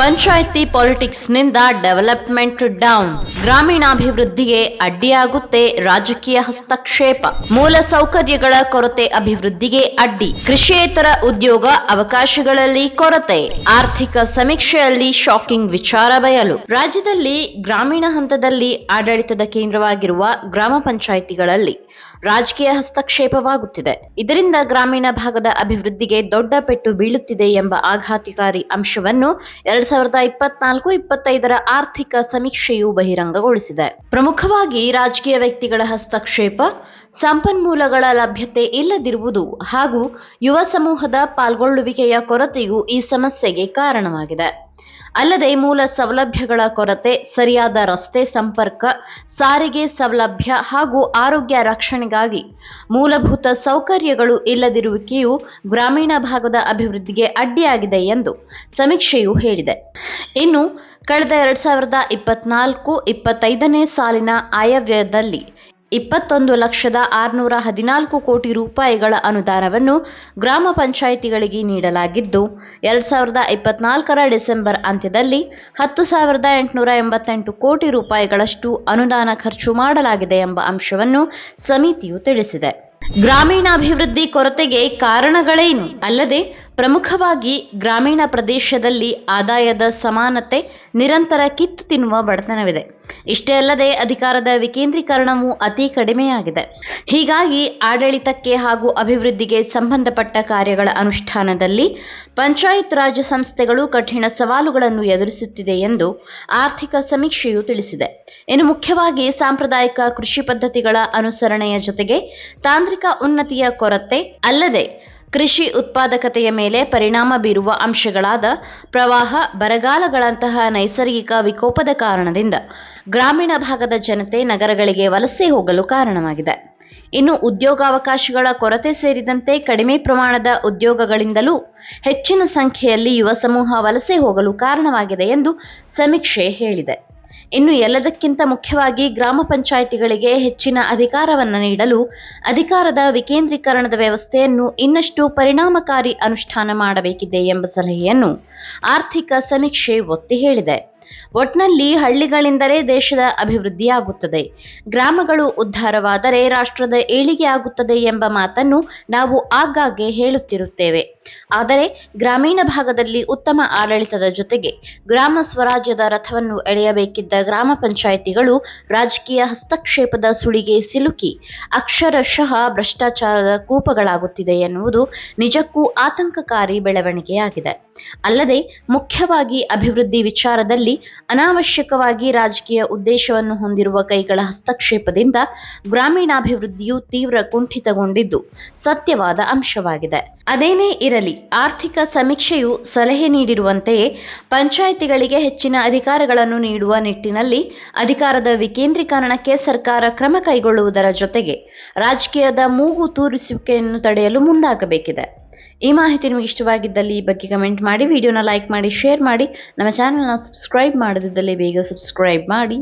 Panchayat ಪಾಲಿಟಿಕ್ಸ್ನಿಂದ development down, ಗ್ರಾಮೀಣಾಭಿವೃದ್ಧಿಗೆ ಅಡ್ಡಿಯಾಗುತ್ತೆ ರಾಜಕೀಯ ಹಸ್ತಕ್ಷೇಪ, ಮೂಲ ಸೌಕರ್ಯಗಳ ಕೊರತೆ ಅಭಿವೃದ್ಧಿಗೆ ಅಡ್ಡಿ, ಕೃಷಿಯೇತರ ಉದ್ಯೋಗ ಅವಕಾಶಗಳಲ್ಲಿ ಕೊರತೆ, ಆರ್ಥಿಕ ಸಮೀಕ್ಷೆಯಲ್ಲಿ ಶಾಕಿಂಗ್ ವಿಚಾರ ಬಯಲು. ರಾಜ್ಯದಲ್ಲಿ ಗ್ರಾಮೀಣ ಹಂತದಲ್ಲಿ ಆಡಳಿತದ ಕೇಂದ್ರವಾಗಿರುವ ಗ್ರಾಮ ಪಂಚಾಯಿತಿಗಳಲ್ಲಿ ರಾಜಕೀಯ ಹಸ್ತಕ್ಷೇಪವಾಗುತ್ತಿದೆ. ಇದರಿಂದ ಗ್ರಾಮೀಣ ಭಾಗದ ಅಭಿವೃದ್ಧಿಗೆ ದೊಡ್ಡ ಪೆಟ್ಟು ಬೀಳುತ್ತಿದೆ ಎಂಬ ಆಘಾತಕಾರಿ ಅಂಶವನ್ನು 2024-25 ಆರ್ಥಿಕ ಸಮೀಕ್ಷೆಯು ಬಹಿರಂಗಗೊಳಿಸಿದೆ. ಪ್ರಮುಖವಾಗಿ ರಾಜಕೀಯ ವ್ಯಕ್ತಿಗಳ ಹಸ್ತಕ್ಷೇಪ, ಸಂಪನ್ಮೂಲಗಳ ಲಭ್ಯತೆ ಇಲ್ಲದಿರುವುದು ಹಾಗೂ ಯುವ ಸಮೂಹದ ಪಾಲ್ಗೊಳ್ಳುವಿಕೆಯ ಕೊರತೆಯು ಈ ಸಮಸ್ಯೆಗೆ ಕಾರಣವಾಗಿದೆ. ಅಲ್ಲದೆ ಮೂಲ ಸೌಲಭ್ಯಗಳ ಕೊರತೆ, ಸರಿಯಾದ ರಸ್ತೆ ಸಂಪರ್ಕ, ಸಾರಿಗೆ ಸೌಲಭ್ಯ ಹಾಗೂ ಆರೋಗ್ಯ ರಕ್ಷಣೆಗಾಗಿ ಮೂಲಭೂತ ಸೌಕರ್ಯಗಳು ಇಲ್ಲದಿರುವಿಕೆಯು ಗ್ರಾಮೀಣ ಭಾಗದ ಅಭಿವೃದ್ಧಿಗೆ ಅಡ್ಡಿಯಾಗಿದೆ ಎಂದು ಸಮೀಕ್ಷೆಯು ಹೇಳಿದೆ. ಇನ್ನು ಕಳೆದ 2024-25 ಸಾಲಿನ ಆಯವ್ಯಯದಲ್ಲಿ 21,614 ಕೋಟಿ ರೂಪಾಯಿಗಳ ಅನುದಾನವನ್ನು ಗ್ರಾಮ ಪಂಚಾಯಿತಿಗಳಿಗೆ ನೀಡಲಾಗಿದ್ದು, 2024 ಡಿಸೆಂಬರ್ ಅಂತ್ಯದಲ್ಲಿ 10,888 ಕೋಟಿ ರೂಪಾಯಿಗಳಷ್ಟು ಅನುದಾನ ಖರ್ಚು ಮಾಡಲಾಗಿದೆ ಎಂಬ ಅಂಶವನ್ನು ಸಮಿತಿಯು ತಿಳಿಸಿದೆ. ಗ್ರಾಮೀಣಾಭಿವೃದ್ಧಿ ಕೊರತೆಗೆ ಕಾರಣಗಳೇನು? ಅಲ್ಲದೆ ಪ್ರಮುಖವಾಗಿ ಗ್ರಾಮೀಣ ಪ್ರದೇಶದಲ್ಲಿ ಆದಾಯದ ಸಮಾನತೆ, ನಿರಂತರ ಕಿತ್ತು ತಿನ್ನುವ ಬಡತನವಿದೆ. ಇಷ್ಟೇ ಅಲ್ಲದೆ ಅಧಿಕಾರದ ವಿಕೇಂದ್ರೀಕರಣವೂ ಅತಿ ಕಡಿಮೆಯಾಗಿದೆ. ಹೀಗಾಗಿ ಆಡಳಿತಕ್ಕೆ ಹಾಗೂ ಅಭಿವೃದ್ಧಿಗೆ ಸಂಬಂಧಪಟ್ಟ ಕಾರ್ಯಗಳ ಅನುಷ್ಠಾನದಲ್ಲಿ ಪಂಚಾಯತ್ ರಾಜ್ ಸಂಸ್ಥೆಗಳು ಕಠಿಣ ಸವಾಲುಗಳನ್ನು ಎದುರಿಸುತ್ತಿದೆ ಎಂದು ಆರ್ಥಿಕ ಸಮೀಕ್ಷೆಯು ತಿಳಿಸಿದೆ. ಇನ್ನು ಮುಖ್ಯವಾಗಿ ಸಾಂಪ್ರದಾಯಿಕ ಕೃಷಿ ಪದ್ಧತಿಗಳ ಅನುಸರಣೆಯ ಜೊತೆಗೆ ತಾಂತ್ರಿಕ ಉನ್ನತಿಯ ಕೊರತೆ, ಅಲ್ಲದೆ ಕೃಷಿ ಉತ್ಪಾದಕತೆಯ ಮೇಲೆ ಪರಿಣಾಮ ಬೀರುವ ಅಂಶಗಳಾದ ಪ್ರವಾಹ, ಬರಗಾಲಗಳಂತಹ ನೈಸರ್ಗಿಕ ವಿಕೋಪದ ಕಾರಣದಿಂದ ಗ್ರಾಮೀಣ ಭಾಗದ ಜನತೆ ನಗರಗಳಿಗೆ ವಲಸೆ ಹೋಗಲು ಕಾರಣವಾಗಿದೆ. ಇನ್ನು ಉದ್ಯೋಗಾವಕಾಶಗಳ ಕೊರತೆ ಸೇರಿದಂತೆ ಕಡಿಮೆ ಪ್ರಮಾಣದ ಉದ್ಯೋಗಗಳಿಂದಲೂ ಹೆಚ್ಚಿನ ಸಂಖ್ಯೆಯಲ್ಲಿ ಯುವ ಸಮೂಹ ವಲಸೆ ಹೋಗಲು ಕಾರಣವಾಗಿದೆ ಎಂದು ಸಮೀಕ್ಷೆ ಹೇಳಿದೆ. ಇನ್ನು ಎಲ್ಲದಕ್ಕಿಂತ ಮುಖ್ಯವಾಗಿ ಗ್ರಾಮ ಪಂಚಾಯಿತಿಗಳಿಗೆ ಹೆಚ್ಚಿನ ಅಧಿಕಾರವನ್ನು ನೀಡಲು ಅಧಿಕಾರದ ವಿಕೇಂದ್ರೀಕರಣದ ವ್ಯವಸ್ಥೆಯನ್ನು ಇನ್ನಷ್ಟು ಪರಿಣಾಮಕಾರಿ ಅನುಷ್ಠಾನ ಮಾಡಬೇಕಿದೆ ಎಂಬ ಸಲಹೆಯನ್ನು ಆರ್ಥಿಕ ಸಮೀಕ್ಷೆ ಒತ್ತಿ ಹೇಳಿದೆ. ಒಟ್ನಲ್ಲಿ ಹಳ್ಳಿಗಳಿಂದಲೇ ದೇಶದ ಅಭಿವೃದ್ಧಿಯಾಗುತ್ತದೆ, ಗ್ರಾಮಗಳು ಉದ್ಧಾರವಾದರೆ ರಾಷ್ಟ್ರದ ಏಳಿಗೆ ಆಗುತ್ತದೆ ಎಂಬ ಮಾತನ್ನು ನಾವು ಆಗಾಗ್ಗೆ ಹೇಳುತ್ತಿರುತ್ತೇವೆ. ಆದರೆ ಗ್ರಾಮೀಣ ಭಾಗದಲ್ಲಿ ಉತ್ತಮ ಆಡಳಿತದ ಜೊತೆಗೆ ಗ್ರಾಮ ಸ್ವರಾಜ್ಯದ ರಥವನ್ನು ಎಳೆಯಬೇಕಿದ್ದ ಗ್ರಾಮ ಪಂಚಾಯಿತಿಗಳು ರಾಜಕೀಯ ಹಸ್ತಕ್ಷೇಪದ ಸುಳಿಗೆ ಸಿಲುಕಿ ಅಕ್ಷರಶಃ ಭ್ರಷ್ಟಾಚಾರದ ಕೂಪಗಳಾಗುತ್ತಿದೆ ಎನ್ನುವುದು ನಿಜಕ್ಕೂ ಆತಂಕಕಾರಿ ಬೆಳವಣಿಗೆಯಾಗಿದೆ. ಅಲ್ಲದೆ ಮುಖ್ಯವಾಗಿ ಅಭಿವೃದ್ಧಿ ವಿಚಾರದಲ್ಲಿ ಅನಾವಶ್ಯಕವಾಗಿ ರಾಜಕೀಯ ಉದ್ದೇಶವನ್ನು ಹೊಂದಿರುವ ಕೈಗಳ ಹಸ್ತಕ್ಷೇಪದಿಂದ ಗ್ರಾಮೀಣಾಭಿವೃದ್ಧಿಯು ತೀವ್ರ ಕುಂಠಿತಗೊಂಡಿದ್ದು ಸತ್ಯವಾದ ಅಂಶವಾಗಿದೆ. ಅದೇನೇ ಇರಲಿ, ಆರ್ಥಿಕ ಸಮೀಕ್ಷೆಯು ಸಲಹೆ ನೀಡಿರುವಂತೆಯೇ ಪಂಚಾಯಿತಿಗಳಿಗೆ ಹೆಚ್ಚಿನ ಅಧಿಕಾರಗಳನ್ನು ನೀಡುವ ನಿಟ್ಟಿನಲ್ಲಿ ಅಧಿಕಾರದ ವಿಕೇಂದ್ರೀಕರಣಕ್ಕೆ ಸರ್ಕಾರ ಕ್ರಮ ಕೈಗೊಳ್ಳುವುದರ ಜೊತೆಗೆ ರಾಜಕೀಯದ ಮೂಗು ತೂರಿಸುವಿಕೆಯನ್ನು ತಡೆಯಲು ಮುಂದಾಗಬೇಕಿದೆ. ಈ ಮಾಹಿತಿ ನಿಮಗೆ ಇಷ್ಟವಾಗಿದ್ದಲ್ಲಿ ಈ ಬಗ್ಗೆ ಕಮೆಂಟ್ ಮಾಡಿ, ವಿಡಿಯೋನ ಲೈಕ್ ಮಾಡಿ, ಶೇರ್ ಮಾಡಿ. ನಮ್ಮ ಚಾನೆಲ್ನ ಸಬ್ಸ್ಕ್ರೈಬ್ ಮಾಡದಿದ್ದಲ್ಲಿ ಬೇಗ ಸಬ್ಸ್ಕ್ರೈಬ್ ಮಾಡಿ.